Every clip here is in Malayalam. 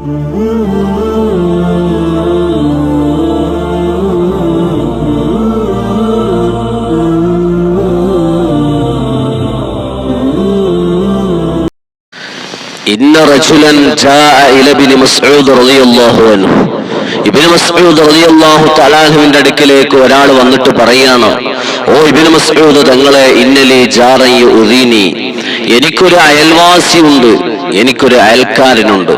ഇന്ന റജുലൻ ജാഅ ഇല ഇബ്നു മസ്ഊദ് റളിയല്ലാഹു അൻഹു. ഇബ്നു മസ്ഊദ് റളിയല്ലാഹു തആല അൻഹുവിന്റെ അടുക്കലേക്ക് ഒരാൾ വന്നിട്ട് പറയാണ്, ഓ ഇബ്നു മസ്ഊദ് തങ്ങളെ, ഇന്നലി ജാറൻ യുദീനി, എനിക്കൊരു അയൽവാസിയുണ്ട്, എനിക്കൊരു അയൽക്കാരനുണ്ട്.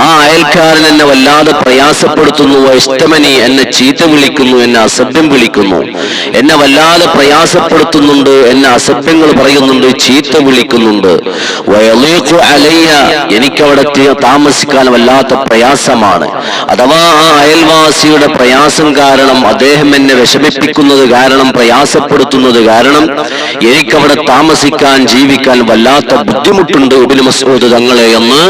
ആ അയൽക്കാരൻ എന്നെ വല്ലാതെ പ്രയാസപ്പെടുത്തുന്നു. ഇഷ്ടമനി, എന്നെ ചീത്ത വിളിക്കുന്നു, എന്നെ അസഭ്യം വിളിക്കുന്നു, എന്നെ വല്ലാതെ പ്രയാസപ്പെടുത്തുന്നുണ്ട്, എന്നെ അസഭ്യങ്ങൾ പറയുന്നുണ്ട്, ചീത്ത വിളിക്കുന്നുണ്ട്. വയളീഖു അലയ്യ, എനിക്കവിടെ താമസിക്കാൻ വല്ലാത്ത പ്രയാസമാണ്. അഥവാ ആ അയൽവാസിയുടെ പ്രയാസം കാരണം, അദ്ദേഹം എന്നെ വിഷമിപ്പിക്കുന്നത് കാരണം, പ്രയാസപ്പെടുത്തുന്നത് കാരണം എനിക്കവിടെ താമസിക്കാൻ ജീവിക്കാൻ വല്ലാത്ത ബുദ്ധിമുട്ടുണ്ട് ഇബ്നു മസ്ഊദ് തങ്ങളെ എന്ന്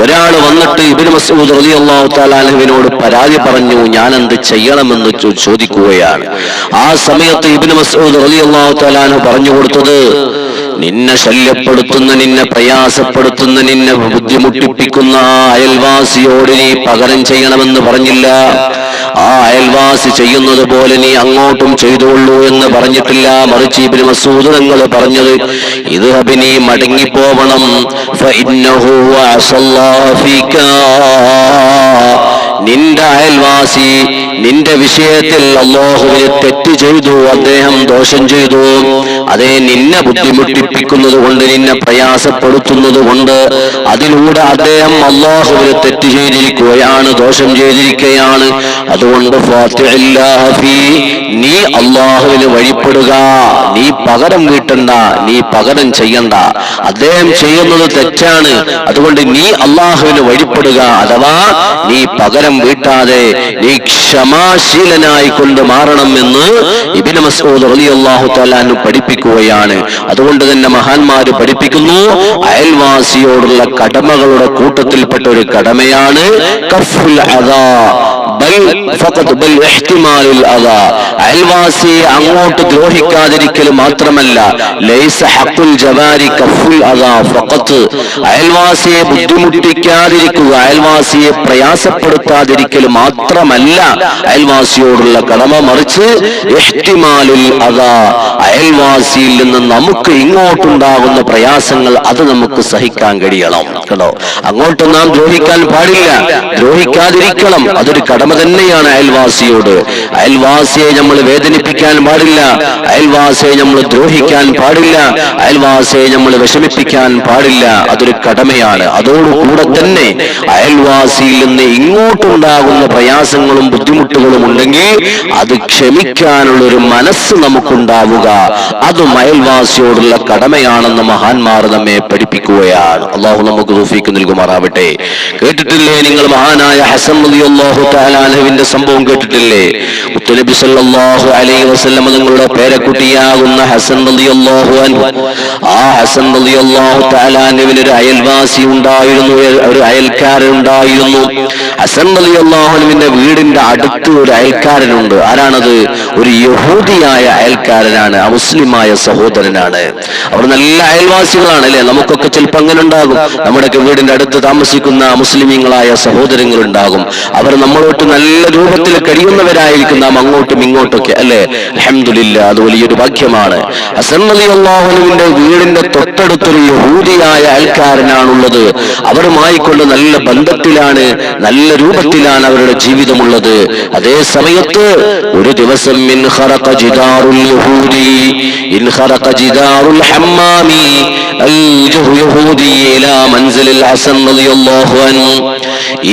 ഒരാൾ വന്നിട്ട് ഇബ്നു മസ്ഊദ് റളിയല്ലാഹു തആല അൻഹുവിനോട് പരാതി പറഞ്ഞു. ഞാൻ എന്ത് ചെയ്യണമെന്ന് ചോദിക്കുകയാണ്. ആ സമയത്ത് ഇബ്നു മസ്ഊദ് റളിയല്ലാഹു തആല അൻഹു പറഞ്ഞു കൊടുത്തത്, നിന്നെ ശല്യപ്പെടുത്തുന്ന, നിന്നെ പ്രയാസപ്പെടുത്തുന്ന, നിന്നെ ബുദ്ധിമുട്ടിപ്പിക്കുന്ന ആ അയൽവാസിയോട് നീ പകരം ചെയ്യണമെന്ന് പറഞ്ഞില്ല. ആ അയൽവാസി ചെയ്യുന്നത് പോലെ നീ അങ്ങോട്ടും ചെയ്തോളൂ എന്ന് പറഞ്ഞിട്ടില്ല. മറിച്ച് ഇബ്നു മസ്ഊദ് തങ്ങൾ പറഞ്ഞത്, ഇത് നീ മടങ്ങിപ്പോവണം. ഫഇന്നഹു വഅസല്ലാഹ ഫീക, നിന്റെ അയൽവാസി നിന്റെ വിഷയത്തിൽ അല്ലാഹുവിനെ തെറ്റ് ചെയ്തു, അദ്ദേഹം ദോഷം ചെയ്തു. അതേ, നിന്നെ ബുദ്ധിമുട്ടിപ്പിക്കുന്നത് കൊണ്ട്, നിന്നെ പ്രയാസപ്പെടുത്തുന്നത് കൊണ്ട്, അതിലൂടെ അദ്ദേഹം അല്ലാഹുവിനെ തെറ്റ് ചെയ്തിരിക്കുകയാണ്, ദോഷം ചെയ്തിരിക്കുകയാണ്. അതുകൊണ്ട് നീ അല്ലാഹുവിന് വഴിപ്പെടുക, നീ പകരം വീട്ടണ്ട, നീ പകരം ചെയ്യണ്ട. അദ്ദേഹം ചെയ്യുന്നത് തെറ്റാണ്, അതുകൊണ്ട് നീ അല്ലാഹുവിന് വഴിപ്പെടുക. അഥവാ നീ പകരം വീട്ടാതെ നീ ക്ഷമാശീലനായി കൊണ്ട് മാറണം എന്ന് ഇബ്നു മസ്ഊദ് റളിയല്ലാഹു തആല അൻഹു പഠിപ്പിക്കുകയാണ്. അതുകൊണ്ട് തന്നെ മഹാന്മാര് പഠിപ്പിക്കുന്നു, അയൽവാസിയോടുള്ള കടമകളുടെ കൂട്ടത്തിൽപ്പെട്ട ഒരു കടമയാണ് കഫുൽ അദാ, അയൽവാസിയെ അങ്ങോട്ട് ദ്രോഹിക്കാതിരിക്കൽ മാത്രമല്ല, ലൈസ ഹഖുൽ ജവാരി കഫുൽ അദാ ഫഖത്ത്, അയൽവാസിയെ ബുദ്ധിമുട്ടിക്കാതിരിക്കുക, അയൽവാസിയെ പ്രയാസപ്പെടുത്താതിരിക്കൽ മാത്രമല്ല അയൽവാസിയോടുള്ള കടമ, മറിച്ച് ഇഹ്തിമാലുൽ അദാ, അയൽവാസിയിൽ നിന്ന് നമുക്ക് ഇങ്ങോട്ടുണ്ടാകുന്ന പ്രയാസങ്ങൾ അത് നമുക്ക് സഹിക്കാൻ കഴിയണം. കേട്ടോ, അങ്ങോട്ട് നാം ദ്രോഹിക്കാൻ പാടില്ല, ദ്രോഹിക്കാതിരിക്കണം. അതൊരു കടമ തന്നെയാണ് അയൽവാസിയോട്. അയൽവാസിയെ നമ്മൾ വേദനിപ്പിക്കാൻ പാടില്ല, അയൽവാസിയെ നമ്മൾ ദ്രോഹിക്കാൻ പാടില്ല, അയൽവാസിയെ നമ്മൾ വിഷമിപ്പിക്കാൻ പാടില്ല. അതൊരു കടമയാണ്. അതോടുകൂടെ തന്നെ അയൽവാസിയിൽ നിന്ന് ഇങ്ങോട്ടുണ്ടാകുന്ന പ്രയാസങ്ങളും ബുദ്ധിമുട്ടുകളും ഉണ്ടെങ്കിൽ അത് ക്ഷമിക്കാനുള്ള ഒരു മനസ്സ് നമുക്കുണ്ടാവുക, അതും അയൽവാസിയോടുള്ള കടമയാണെന്ന് മഹാന്മാർ നമ്മെ പഠിപ്പിക്കുകയാണ്. അള്ളാഹു നമുക്ക് തൗഫീഖ് നൽകുമാറാവട്ടെ. കേട്ടിട്ടില്ലേ നിങ്ങൾ മഹാനായ ഹസൻ റളിയല്ലാഹു തആല അൻഹുവിന്റെ സംഭവം കേട്ടിട്ടില്ലേ? മുത്തുനബി സല്ലല്ലാഹു അലൈഹി വസല്ലം തങ്ങളുടെ പേരക്കുട്ടിയാകുന്ന ഹസൻ റളിയല്ലാഹു അൻഹു, ആ ഹസൻ റളിയല്ലാഹു തആല അൻഹുവിന് ഒരു അയൽവാസി ഉണ്ടായിരുന്നു, ഒരു അയൽക്കാരൻ ഉണ്ടായിരുന്നു. ഹസൻ റളിയല്ലാഹു അൻഹുവിന്റെ വീടിന്റെ അടുത്ത് ഒരു അയൽക്കാരനുണ്ട്. ആരാണത്? ഒരു യഹൂദിയായ അയൽക്കാരനാണ്, അമുസ്ലിമായ സഹോദരനാണ്. അവർ നല്ല അയൽവാസികളാണ് അല്ലെ? നമുക്കൊക്കെ ചിലപ്പോൾ അങ്ങനെ ഉണ്ടാകും. നമ്മുടെയൊക്കെ വീടിന്റെ അടുത്ത് താമസിക്കുന്ന മുസ്ലിമീങ്ങളായ സഹോദരങ്ങൾ ഉണ്ടാകും. അവർ നമ്മളോട്ട് നല്ല രൂപത്തിൽ കഴിയുന്നവരായിരിക്കും, നാം അങ്ങോട്ടും ഇങ്ങോട്ടൊക്കെ അല്ലെ? അൽഹംദുലില്ലാ, അത് വലിയൊരു ഭാഗ്യമാണ്. ഹസൻ റളിയല്ലാഹു അൻഹുവിന്റെ വീടിന്റെ തൊട്ടടുത്തൊരു യഹൂദിയായ അയൽക്കാരനാണുള്ളത്. അവരുമായി കൊണ്ട് നല്ല ബന്ധത്തിലാണ്, നല്ല രൂപത്തിലാണ് അവരുടെ ജീവിതമുള്ളത്. അതേ സമയത്ത് ഒരു ദിവസം മിൻ ഖറഖ ജിദാറുൽ യഹൂദി ഇൻ ഖറഖ ജിദാറുൽ ഹമ്മാമി യഹൂദി ഇലാ മൻസിലിൽ ഹസൻ റളിയല്ലാഹു അൻഹു,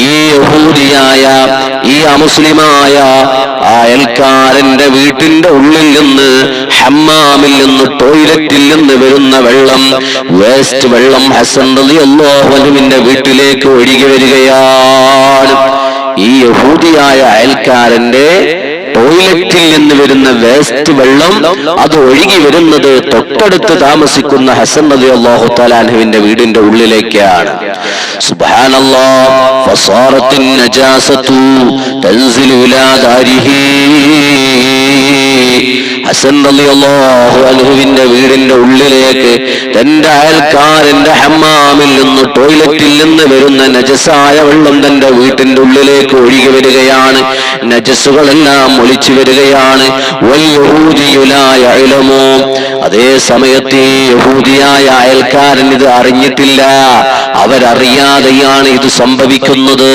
ഈ യഹൂദിയായ, ഈ അമുസ്ലിമായ അയൽക്കാരന്റെ വീട്ടിന്റെ ഉള്ളിൽ നിന്ന്, ഹമ്മാമിൽ നിന്ന്, ടോയ്ലറ്റിൽ നിന്ന് വരുന്ന വെള്ളം, വേസ്റ്റ് വെള്ളം ഹസൻ റളിയല്ലാഹു അൻഹുവിന്റെ വീട്ടിലേക്ക് ഒഴുകി വരികയാണ്. ഈ യഹൂദിയായ അയൽക്കാരന്റെ ടോയ്ലറ്റിൽ നിന്ന് വരുന്ന വേസ്റ്റ് വെള്ളം അത് ഒഴുകി വരുന്നത് തൊട്ടടുത്ത് താമസിക്കുന്ന ഹസൻ റളിയല്ലാഹു തആല അൻഹുവിന്റെ വീടിന്റെ ഉള്ളിലേക്കാണ്. സുബ്ഹാനല്ലാഹ്, ഫസാറത്തിൻ നജാസതു തൻസിലു ഇലാ ദാരിഹി. ഹസൻ റളിയല്ലാഹു അൻഹുവിന്റെ വീടിന്റെ ഉള്ളിലേക്ക് തന്റെ അയൽക്കാരന്റെ ഹമ്മാമിൽ നിന്ന് ടോയ്ലറ്റിൽ നിന്ന് വരുന്ന നജസായ വെള്ളം തന്റെ വീട്ടിന്റെ ഉള്ളിലേക്ക് ഒഴുകി വരികയാണ്. നജസുകളെല്ലാം ഒലിച്ചു വരികയാണ്. അതേ സമയത്ത് ഈ യഹൂദിയായ അയൽക്കാരൻ ഇത് അറിഞ്ഞിട്ടില്ല. അവരറിയാതെയാണ് ഇത് സംഭവിക്കുന്നത്.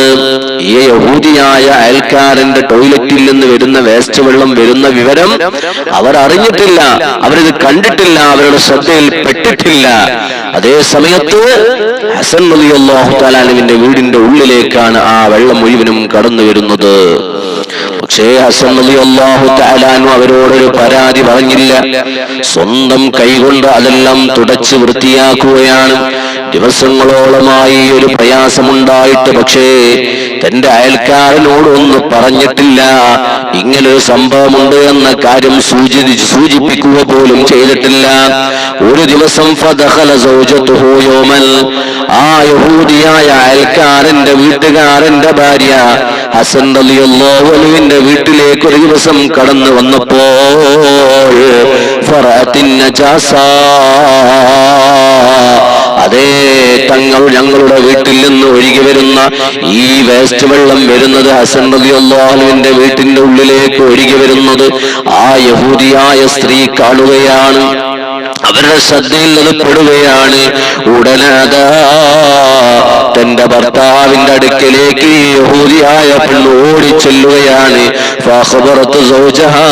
ഈ യഹൂദിയായ അയൽക്കാരന്റെ ടോയ്ലറ്റിൽ നിന്ന് വരുന്ന വേസ്റ്റ് വെള്ളം വരുന്ന വിവരം അവർ അറിഞ്ഞിട്ടില്ല. അവരിത് കണ്ടിട്ടില്ല. അവരുടെ ശ്രദ്ധയിൽ പെട്ടിട്ടില്ല. അതേ സമയത്ത് ഹസൻ റളിയല്ലാഹു തആല അൻഹുവിന്റെ വീടിന്റെ ഉള്ളിലേക്കാണ് ആ വെള്ളം മുഴുവനും കടന്നു വരുന്നത്. പക്ഷേ ഹസൻ റളിയല്ലാഹു തആല അൻഹു അവരോടൊരു പരാതി പറഞ്ഞില്ല. സ്വന്തം കൈകൊണ്ട് അതെല്ലാം തുടച്ച് വൃത്തിയാക്കുകയാണ്. ദിവസങ്ങളോളമായി ഒരു പ്രയാസമുണ്ടായിട്ട് പക്ഷേ തന്റെ അയൽക്കാരനോടൊന്നും പറഞ്ഞിട്ടില്ല. ഇങ്ങനൊരു സംഭവമുണ്ട് എന്ന കാര്യം സൂചിപ്പിക്കുക പോലും ചെയ്തിട്ടില്ല. ഒരു ദിവസം ഫദഖല സൗജതുഹു യൗമൻ, ആ യഹൂദിയായ അയൽക്കാരന്റെ വീട്ടുകാരന്റെ ഭാര്യ ഹസൻ റളിയല്ലാഹു അൻഹുവിന്റെ വീട്ടിലേക്ക് ഒരു ദിവസം കടന്നു വന്നപ്പോൾ ഫറഅത്തിൻ നജാസ, അതേ ഞങ്ങളുടെ വീട്ടിൽ നിന്ന് ഒഴുകി വരുന്ന ഈ വേസ്റ്റ് വെള്ളം വരുന്നത് ഹസൻ റളിയല്ലാഹു അൻഹുവിന്റെ വീട്ടിന്റെ ഉള്ളിലേക്ക് ഒഴുകി വരുന്നത് ആ യഹൂദിയായ സ്ത്രീ കാണുകയാണ്. അവരുടെ ശ്രദ്ധയിൽ അത് പെടുകയാണ്. ഉടനെ തന്റെ ഭർത്താവിന്റെ അടുക്കലേക്ക് യഹൂദിയായ പെണ്ണ് ഓടിച്ചെല്ലുകയാണ്. ഫഖബറതു സൗജഹാ,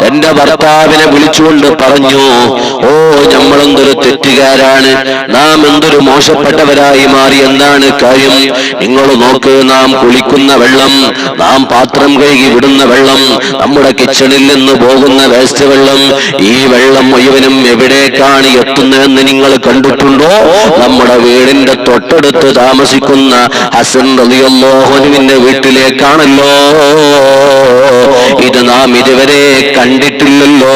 തന്റെ ഭർത്താവിനെ വിളിച്ചുകൊണ്ട് പറഞ്ഞു, ഓ നമ്മളെന്തൊരു തെറ്റുകാരാണ്, നാം എന്തൊരു മോശപ്പെട്ടവരായി മാറി. എന്താണ് കാര്യം? നിങ്ങൾ നോക്ക്, നാം കുളിക്കുന്ന വെള്ളം, നാം പാത്രം കഴുകി വിടുന്ന വെള്ളം, നമ്മുടെ കിച്ചണിൽ നിന്ന് പോകുന്ന വേസ്റ്റ് വെള്ളം, ഈ വെള്ളം മുഴുവനും എവിടേക്കാണ് എത്തുന്നതെന്ന് നിങ്ങൾ കണ്ടിട്ടുണ്ടോ? നമ്മുടെ വീടിന്റെ തൊട്ടടുത്ത് താമസിക്കുന്ന ഹസൻ റളിയല്ലാഹു അൻഹുവിന്റെ വീട്ടിലേക്കാണല്ലോ. ഇത് നാം ഇതുവരെ കണ്ടിട്ടില്ലല്ലോ,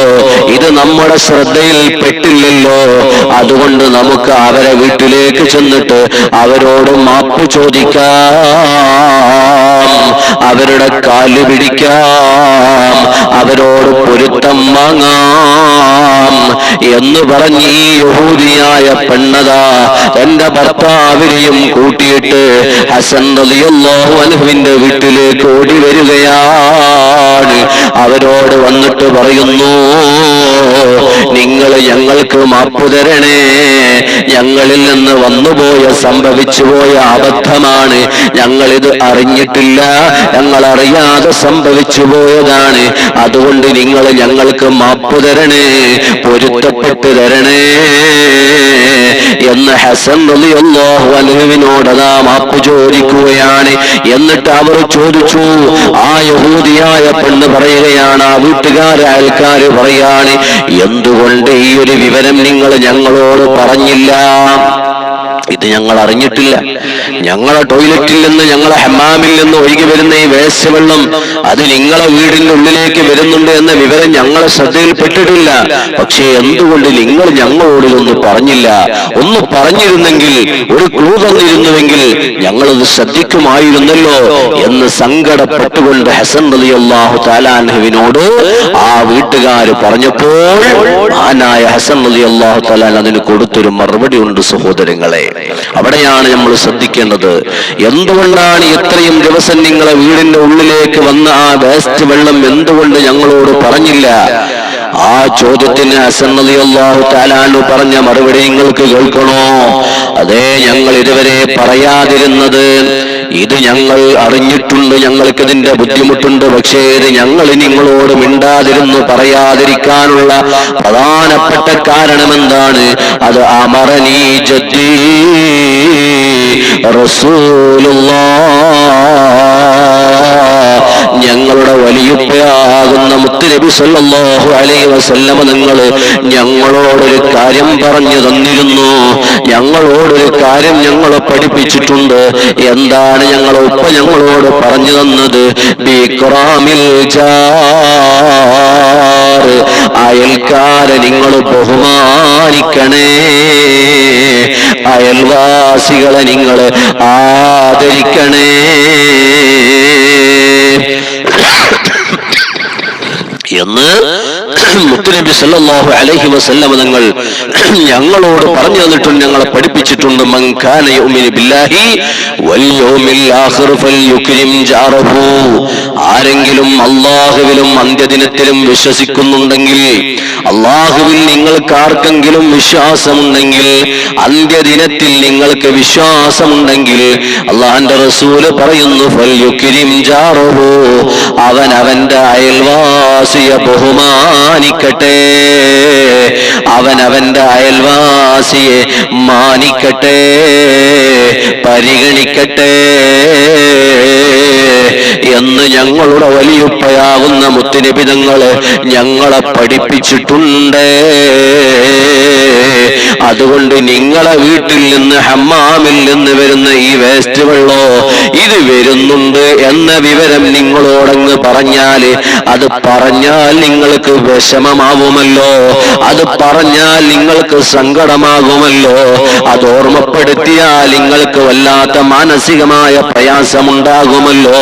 ഇത് നമ്മുടെ ശ്രദ്ധയിൽ പെട്ടില്ലല്ലോ. അതുകൊണ്ട് നമുക്ക് അവരെ വീട്ടിലേക്ക് ചെന്നിട്ട് അവരോട് മാപ്പ് ചോദിക്കാം, അവരുടെ കാല് പിടിക്കാം, അവരോട് പൊരുത്തം വാങ്ങാം എന്ന് പറഞ്ഞ് ഈ യഹൂദിയായ പെണ്ണതാ തന്റെ ഭർത്താവിനെയും കൂട്ടിയിട്ട് ഹസൻ റളിയല്ലാഹു അൻഹുവിന്റെ വീട്ടിലേക്ക് ഓടി വരികയാണ്. അവരോട് വന്നിട്ട് പറയുന്നു, നിങ്ങൾ ഞങ്ങൾക്ക് മാപ്പ് തരണേ, ഞങ്ങളിൽ നിന്ന് വന്നുപോയ സംഭവിച്ചുപോയ അബദ്ധമാണ്, ഞങ്ങളിത് അറിഞ്ഞിട്ടില്ല, ഞങ്ങൾ അറിയാതെ സംഭവിച്ചു പോയതാണ്. അതുകൊണ്ട് നിങ്ങൾ ഞങ്ങൾക്ക് മാപ്പ് തരണേ, പൊരുത്തപ്പെട്ട് തരണേ എന്ന് ഹസൻ റളിയല്ലാഹു അൻഹുവിനോട് അതാ മാപ്പ് ചോദിക്കുകയാണ്. എന്നിട്ട് അവർ ചോദിച്ചു, ആ യഹൂദിയായ പെണ്ണ് പറയുകയാണ്, ആ വീട്ടുകാരെ അയൽക്കാര് പറയാണ്, എന്തുകൊണ്ട് ഈ ഒരു വിവരം നിങ്ങൾ ഞങ്ങളോട് പറഞ്ഞില്ല? ഇത് ഞങ്ങൾ അറിഞ്ഞിട്ടില്ല. ഞങ്ങളെ ടോയ്ലറ്റിൽ നിന്ന്, ഞങ്ങളെ ഹമ്മാമിൽ നിന്ന് ഒഴുകി വരുന്ന ഈ വേസ്റ്റ് വെള്ളം അത് നിങ്ങളെ വീടിന്റെ ഉള്ളിലേക്ക് വരുന്നുണ്ട് എന്ന വിവരം ഞങ്ങളെ ശ്രദ്ധയിൽപ്പെട്ടിട്ടില്ല. പക്ഷേ എന്തുകൊണ്ട് നിങ്ങൾ ഞങ്ങളോട് ഇതൊന്നും പറഞ്ഞില്ല? ഒന്ന് പറഞ്ഞിരുന്നെങ്കിൽ, ഒരു ക്ലൂ തന്നിരുന്നുവെങ്കിൽ ഞങ്ങളത് ശ്രദ്ധിക്കുമായിരുന്നല്ലോ എന്ന് സങ്കടപ്പെട്ടുകൊണ്ട് ഹസൻ റളിയല്ലാഹു തആല അൻഹുവിനോട് ആ വീട്ടുകാര് പറഞ്ഞപ്പോൾ ആനായ ഹസൻ റളിയല്ലാഹു തആല അതിന് കൊടുത്തൊരു മറുപടി ഉണ്ട് സഹോദരങ്ങളെ. അവിടെയാണ് നമ്മൾ ശ്രദ്ധിക്കേണ്ടത്. എന്തുകൊണ്ടാണ് ഇത്രയും ദിവസം നിങ്ങളെ വീടിന്റെ ഉള്ളിലേക്ക് വന്ന ആ വേസ്റ്റ് വെള്ളം എന്തുകൊണ്ട് ഞങ്ങളോട് പറഞ്ഞില്ല? ആ ചോദ്യത്തിന് ഹസൻ റളിയല്ലാഹു തആല അൻഹു പറഞ്ഞ മറുപടി നിങ്ങൾക്ക് കേൾക്കണോ? അതേ, ഞങ്ങൾ ഇതുവരെ പറയാതിരുന്നത്, ഇത് ഞങ്ങൾ അറിഞ്ഞിട്ടുണ്ട്, ഞങ്ങൾക്ക് ഇതിന്റെ ബുദ്ധിമുട്ടുണ്ട്, പക്ഷേ ഇത് ഞങ്ങൾ നിങ്ങളോട് മിണ്ടാതിരുന്നു പറയാതിരിക്കാനുള്ള പ്രധാനപ്പെട്ട കാരണം എന്താണ്? അത് അമറനീ ജദ്ദീ റസൂലുള്ളാഹ്, ഞങ്ങളുടെ വലിയുപ്പയാകുന്ന മുത്തുനബി സല്ലല്ലാഹു അലൈഹി വസല്ലമ നിങ്ങൾ ഞങ്ങളോടൊരു കാര്യം പറഞ്ഞു തന്നിരുന്നു, ഞങ്ങളോടൊരു കാര്യം ഞങ്ങളെ പഠിപ്പിച്ചിട്ടുണ്ട്. എന്താണ് ഞങ്ങളെ ഉപ്പ ഞങ്ങളോട് പറഞ്ഞു തന്നത്? ബിക്റാമിൽ ജാർ, അയൽക്കാരെ നിങ്ങൾ ബഹുമാനിക്കണേ, അയൽവാസികളെ നിങ്ങൾ ആദരിക്കണേ. എന്ന് മുത്തുനബി സല്ലല്ലാഹു അലൈഹി വസല്ലം തങ്ങൾ ഞങ്ങളോട് പറഞ്ഞു തന്നിട്ടുണ്ട്, ഞങ്ങളെ പഠിപ്പിച്ചിട്ടുണ്ട്. മൻ കാന യുമിനു ബില്ലാഹി വൽ യൗമിൽ ആഖിർ ഫൽയുക്രിം ജാറഹു. ആരെങ്കിലും അല്ലാഹുവിലും അന്ത്യദിനത്തിലും വിശ്വസിക്കുന്നുണ്ടെങ്കിൽ, അല്ലാഹുവിൽ നിങ്ങൾക്ക് ആർക്കെങ്കിലും വിശ്വാസമുണ്ടെങ്കിൽ, അന്ത്യദിനത്തിൽ നിങ്ങൾക്ക് വിശ്വാസമുണ്ടെങ്കിൽ, അല്ലാഹുവിന്റെ റസൂൽ പറയുന്നു ഫൽയുക്രിം ജാറഹു, അവൻ അവന്റെ അയൽവാസിയെ ബഹുമാനിക്കട്ടെ, അവൻ അവന്റെ അയൽവാസിയെ മാനിക്കട്ടെ, പരിഗണിക്കട്ടെ എന്ന് ഞങ്ങളുടെ വലിയുപ്പയാകുന്ന മുത്തുനബി തങ്ങൾ ഞങ്ങളെ പഠിപ്പിച്ചിട്ടുണ്ട്. അതുകൊണ്ട് നിങ്ങളെ വീട്ടിൽ നിന്ന് ഹമ്മാമിൽ നിന്ന് വരുന്ന ഈ വേസ്റ്റ് വെള്ളോ ഇത് വരുന്നുണ്ട് എന്ന വിവരം നിങ്ങളോടങ്ങ് പറഞ്ഞാൽ, അത് പറഞ്ഞാൽ നിങ്ങൾക്ക് വിഷമമാവുമല്ലോ, അത് പറഞ്ഞാൽ നിങ്ങൾക്ക് സങ്കടമാകുമല്ലോ, അത് ഓർമ്മപ്പെടുത്തിയാൽ നിങ്ങൾക്ക് വല്ലാത്ത മാനസികമായ പ്രയാസമുണ്ടാകുമല്ലോ.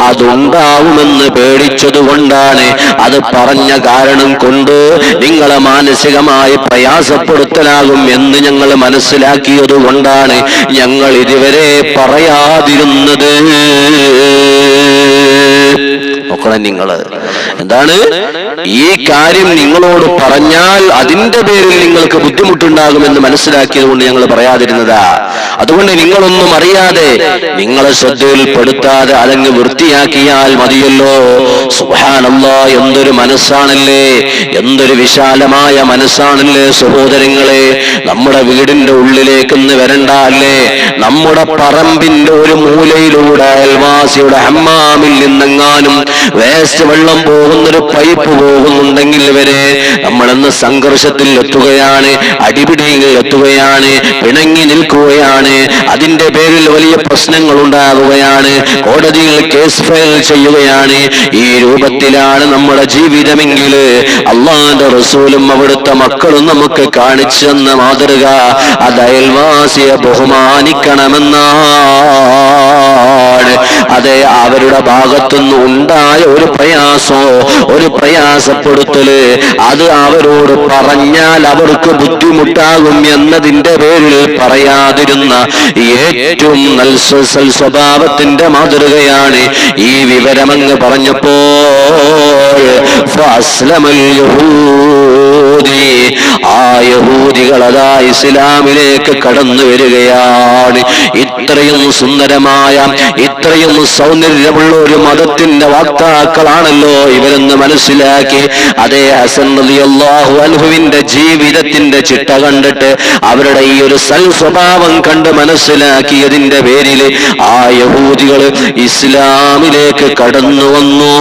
അതുണ്ടാവുമെന്ന് പേടിച്ചതുകൊണ്ടാണ്, അത് പറഞ്ഞ കാരണം കൊണ്ട് നിങ്ങളെ മാനസികമായ പ്രയാസപ്പെടുത്തലാകും എന്ന് ഞങ്ങൾ മനസ്സിലാക്കിയത് കൊണ്ടാണ് ഞങ്ങൾ ഇതുവരെ പറയാതിരുന്നത്. നോക്കണം നിങ്ങള്, എന്താണ് ഈ കാര്യം നിങ്ങളോട് പറഞ്ഞാൽ അതിന്റെ പേരിൽ നിങ്ങൾക്ക് ബുദ്ധിമുട്ടുണ്ടാകുമെന്ന് മനസ്സിലാക്കിയത് കൊണ്ട് ഞങ്ങൾ പറയാതിരുന്നതാ. അതുകൊണ്ട് നിങ്ങളൊന്നും അറിയാതെ, നിങ്ങളെ ശ്രദ്ധയിൽപ്പെടുത്താതെ അതങ്ങ് വൃത്തിയാക്കിയാൽ മതിയല്ലോ. സുബ്ഹാനല്ലാഹ്, എന്തൊരു മനസ്സാണല്ലേ, എന്തൊരു വിശാലമായ മനസ്സാണല്ലേ സഹോദരങ്ങളെ. നമ്മുടെ വീടിന്റെ ഉള്ളിലേക്കൊന്ന് വരണ്ട അല്ലേ, നമ്മുടെ പറമ്പിന്റെ ഒരു മൂലയിലൂടെ അയൽവാസിയുടെ ഹമ്മാമിൽ നിന്നെങ്ങാനും വേസ്റ്റ് വെള്ളം പോകുന്നൊരു പൈപ്പ് പോകുന്നുണ്ടെങ്കിൽ വരെ നമ്മളെന്ന് സംഘർഷത്തിൽ എത്തുകയാണ്, അടിപിടിയിൽ എത്തുകയാണ്, പിണങ്ങി നിൽക്കുകയാണ്, അതിന്റെ പേരിൽ വലിയ പ്രശ്നങ്ങൾ ഉണ്ടാകുകയാണ്, കോടതിയിൽ കേസ് ഫയൽ ചെയ്യുകയാണ്. ഈ രൂപത്തിലാണ് നമ്മുടെ ജീവിതമെങ്കിൽ അല്ലാഹുവിന്റെ റസൂലും അവിടുത്തെ മക്കളും നമുക്ക് കാണിച്ചു തന്ന മാതൃക അത് അയൽവാസിയെ ബഹുമാനിക്കണമെന്നാണ്. അതെ, അവരുടെ ഭാഗത്തുനിന്ന് ഉണ്ടായ ഒരു പ്രയാസോ ഒരു പ്രയാസപ്പെടുത്തല് അത് അവരോട് പറഞ്ഞാൽ അവർക്ക് ബുദ്ധിമുട്ടാകും എന്നതിന്റെ പേരിൽ പറയാതിരുന്ന ഏറ്റവും നല്ല സ്വഭാവത്തിന്റെ മാതൃകയാണ് ഈ വിവരമങ്ങ് പറഞ്ഞപ്പോൾ ആ യഹൂദികൾ അതാ ഇസ്ലാമിലേക്ക് കടന്നു വരികയാണ്. ഇത്രയും സുന്ദരമായ, ഇത്രയും സൗന്ദര്യമുള്ള ഒരു മതത്തിന്റെ വാക്താക്കളാണല്ലോ ഇവരെന്ന് മനസ്സിലാക്കി അതേ ഹസൻ റളിയല്ലാഹു അൻഹുവിന്റെ ജീവിതത്തിന്റെ ചിട്ട കണ്ടിട്ട് അവരുടെ ഈ ഒരു സൽ സ്വഭാവം കണ്ട് മനസ്സിലാക്കിയതിന്റെ പേരിൽ ആ യഹൂദികൾ ഇസ്ലാമിലേക്ക് കടന്നു വന്നു.